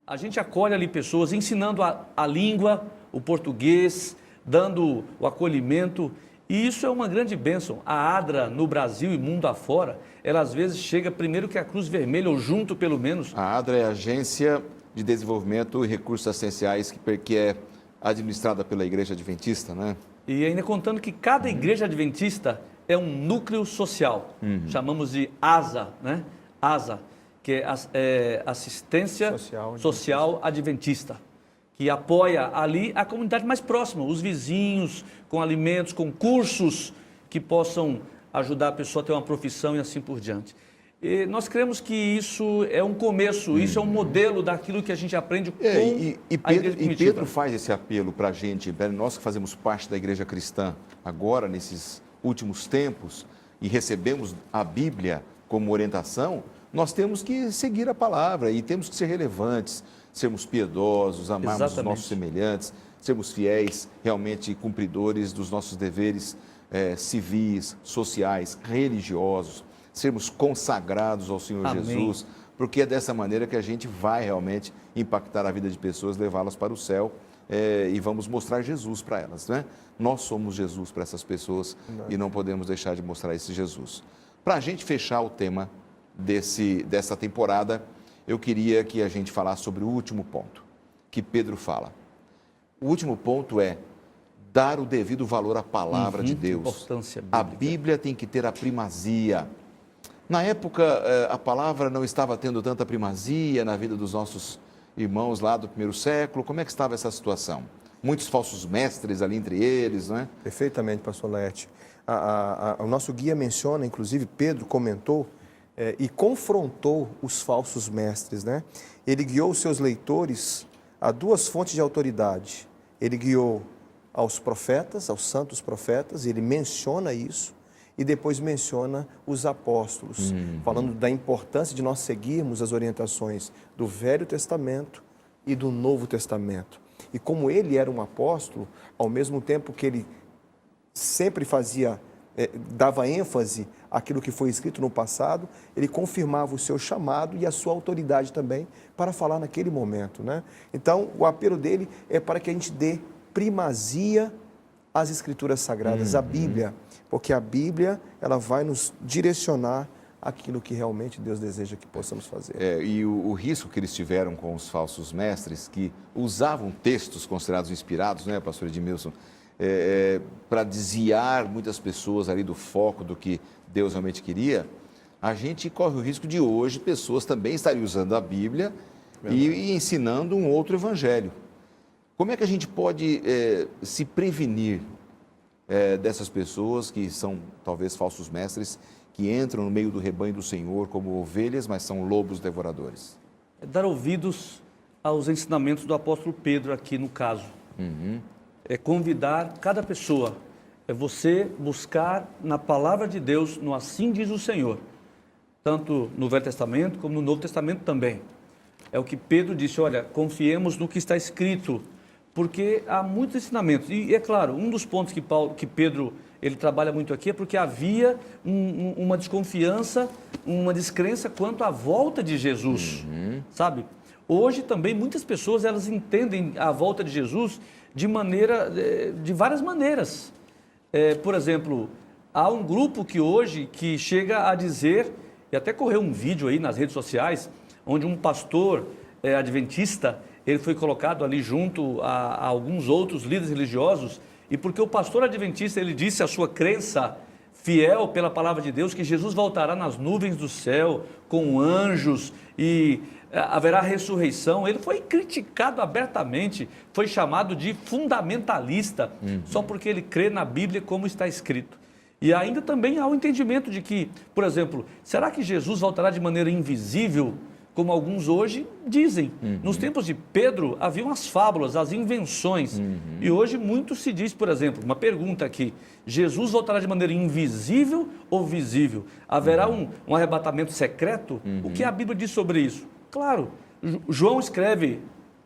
A gente acolhe ali pessoas, ensinando a língua, o português, dando o acolhimento, e isso é uma grande bênção. A ADRA no Brasil e mundo afora, ela às vezes chega primeiro que a Cruz Vermelha, ou junto pelo menos. A ADRA é a Agência de Desenvolvimento e Recursos Essenciais, que é administrada pela Igreja Adventista, né? E ainda contando que cada igreja adventista é um núcleo social, chamamos de ASA, né? ASA, que é Assistência Social Adventista, que apoia ali a comunidade mais próxima, os vizinhos, com alimentos, com cursos que possam ajudar a pessoa a ter uma profissão e assim por diante. E nós cremos que isso é um começo, isso é um modelo daquilo que a gente aprende com a igreja primitiva. E Pedro faz esse apelo para a gente, nós que fazemos parte da igreja cristã agora, nesses últimos tempos, e recebemos a Bíblia como orientação, nós temos que seguir a palavra e temos que ser relevantes, sermos piedosos, amarmos os nossos semelhantes, sermos fiéis, realmente cumpridores dos nossos deveres civis, sociais, religiosos, sermos consagrados ao Senhor Jesus, porque é dessa maneira que a gente vai realmente impactar a vida de pessoas, levá-las para o céu e vamos mostrar Jesus para elas, né? Nós somos Jesus para essas pessoas e não podemos deixar de mostrar esse Jesus. Para a gente fechar o tema dessa temporada, eu queria que a gente falasse sobre o último ponto que Pedro fala. O último ponto é dar o devido valor à palavra de Deus. Importância bíblica. A Bíblia tem que ter a primazia. Na época, a palavra não estava tendo tanta primazia na vida dos nossos irmãos lá do primeiro século. Como é que estava essa situação? Muitos falsos mestres ali entre eles, não é? Perfeitamente, pastor Laerte. O nosso guia menciona, inclusive Pedro comentou e confrontou os falsos mestres, né? Ele guiou os seus leitores a duas fontes de autoridade. Ele guiou aos profetas, aos santos profetas, ele menciona isso, e depois menciona os apóstolos, falando da importância de nós seguirmos as orientações do Velho Testamento e do Novo Testamento. E como ele era um apóstolo, ao mesmo tempo que ele sempre dava ênfase àquilo que foi escrito no passado, ele confirmava o seu chamado e a sua autoridade também para falar naquele momento, né? Então, o apelo dele é para que a gente dê primazia às Escrituras Sagradas, à Bíblia, porque a Bíblia, ela vai nos direcionar aquilo que realmente Deus deseja que possamos fazer. E o risco que eles tiveram com os falsos mestres, que usavam textos considerados inspirados, né, pastor Edmilson, para desviar muitas pessoas ali do foco do que Deus realmente queria, a gente corre o risco de hoje pessoas também estarem usando a Bíblia e ensinando um outro evangelho. Como é que a gente pode se prevenir dessas pessoas que são talvez falsos mestres, que entram no meio do rebanho do Senhor como ovelhas, mas são lobos devoradores? Dar ouvidos aos ensinamentos do apóstolo Pedro aqui no caso. É convidar cada pessoa, é você buscar na palavra de Deus, no assim diz o Senhor, tanto no Velho Testamento como no Novo Testamento também. É o que Pedro disse, olha, confiemos no que está escrito, porque há muitos ensinamentos. E é claro, um dos pontos que Pedro ele trabalha muito aqui é porque havia uma desconfiança, uma descrença quanto à volta de Jesus, sabe? Hoje também muitas pessoas elas entendem a volta de Jesus de várias maneiras. Por exemplo, há um grupo que chega a dizer, e até correu um vídeo aí nas redes sociais, onde um pastor adventista, ele foi colocado ali junto a alguns outros líderes religiosos, e porque o pastor adventista, ele disse a sua crença fiel pela palavra de Deus, que Jesus voltará nas nuvens do céu, com anjos, e haverá ressurreição. Ele foi criticado abertamente, foi chamado de fundamentalista, só porque ele crê na Bíblia como está escrito. E ainda também há o entendimento de que, por exemplo, será que Jesus voltará de maneira invisível, como alguns hoje dizem? Nos tempos de Pedro, haviam as fábulas, as invenções. E hoje muito se diz, por exemplo, uma pergunta aqui, Jesus voltará de maneira invisível ou visível? Haverá um arrebatamento secreto? O que a Bíblia diz sobre isso? Claro, João escreve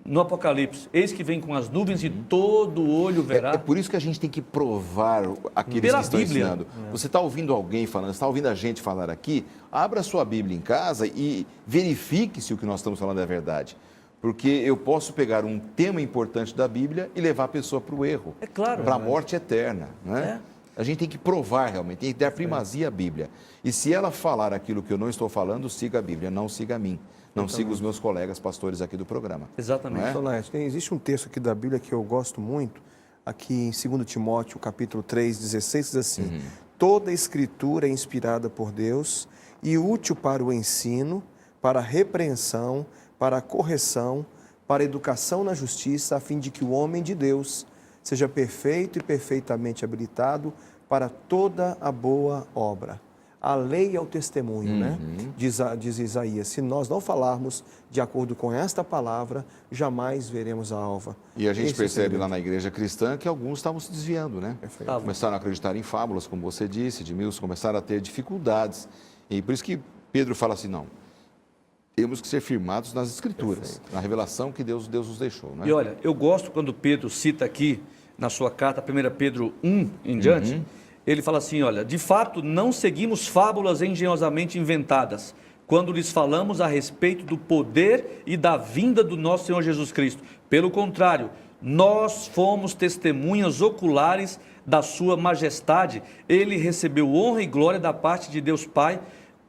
no Apocalipse, eis que vem com as nuvens e todo olho verá. É por isso que a gente tem que provar aqueles que estão ensinando. Você está ouvindo alguém falando, está ouvindo a gente falar aqui, abra sua Bíblia em casa e verifique se o que nós estamos falando é verdade. Porque eu posso pegar um tema importante da Bíblia e levar a pessoa para o erro. É claro. Para a morte eterna. Né? A gente tem que provar realmente, tem que dar primazia à Bíblia. E se ela falar aquilo que eu não estou falando, siga a Bíblia, não siga a mim. Não siga os meus colegas pastores aqui do programa. Exatamente. Solete, existe um texto aqui da Bíblia que eu gosto muito, aqui em 2 Timóteo, capítulo 3, 16, diz assim: toda escritura é inspirada por Deus e útil para o ensino, para a repreensão, para a correção, para a educação na justiça, a fim de que o homem de Deus seja perfeito e perfeitamente habilitado para toda a boa obra. A lei é o testemunho, né? Diz Isaías, se nós não falarmos de acordo com esta palavra, jamais veremos a alva. E a gente Esse percebe lá na igreja cristã que alguns estavam se desviando, né? Perfeito. Começaram a acreditar em fábulas, como você disse, Edmilson, começaram a ter dificuldades. E por isso que Pedro fala assim, não, temos que ser firmados nas Escrituras, na revelação que Deus nos deixou. Né? E olha, eu gosto quando Pedro cita aqui, na sua carta, 1 Pedro 1 em diante, ele fala assim, olha, de fato não seguimos fábulas engenhosamente inventadas, quando lhes falamos a respeito do poder e da vinda do nosso Senhor Jesus Cristo. Pelo contrário, nós fomos testemunhas oculares da sua majestade. Ele recebeu honra e glória da parte de Deus Pai,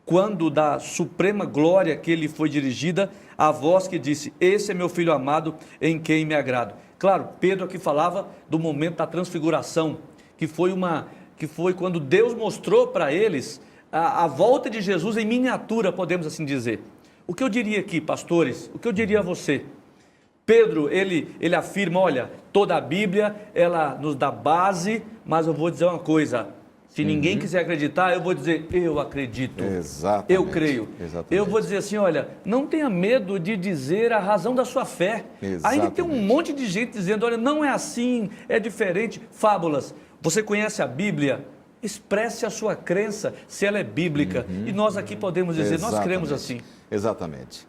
quando da suprema glória que lhe foi dirigida, a voz que disse, esse é meu filho amado, em quem me agrado. Claro, Pedro aqui falava do momento da transfiguração, que foi quando Deus mostrou para eles a volta de Jesus em miniatura, podemos assim dizer. O que eu diria aqui, pastores, o que eu diria a você? Pedro, ele afirma, olha, toda a Bíblia, ela nos dá base, mas eu vou dizer uma coisa, se ninguém quiser acreditar, eu vou dizer, eu acredito, Exatamente. eu creio. Exatamente. Eu vou dizer assim, olha, não tenha medo de dizer a razão da sua fé. Exatamente. Ainda tem um monte de gente dizendo, olha, não é assim, é diferente, fábulas. Você conhece a Bíblia? Expresse a sua crença, se ela é bíblica. E nós aqui podemos dizer, nós cremos assim. Exatamente.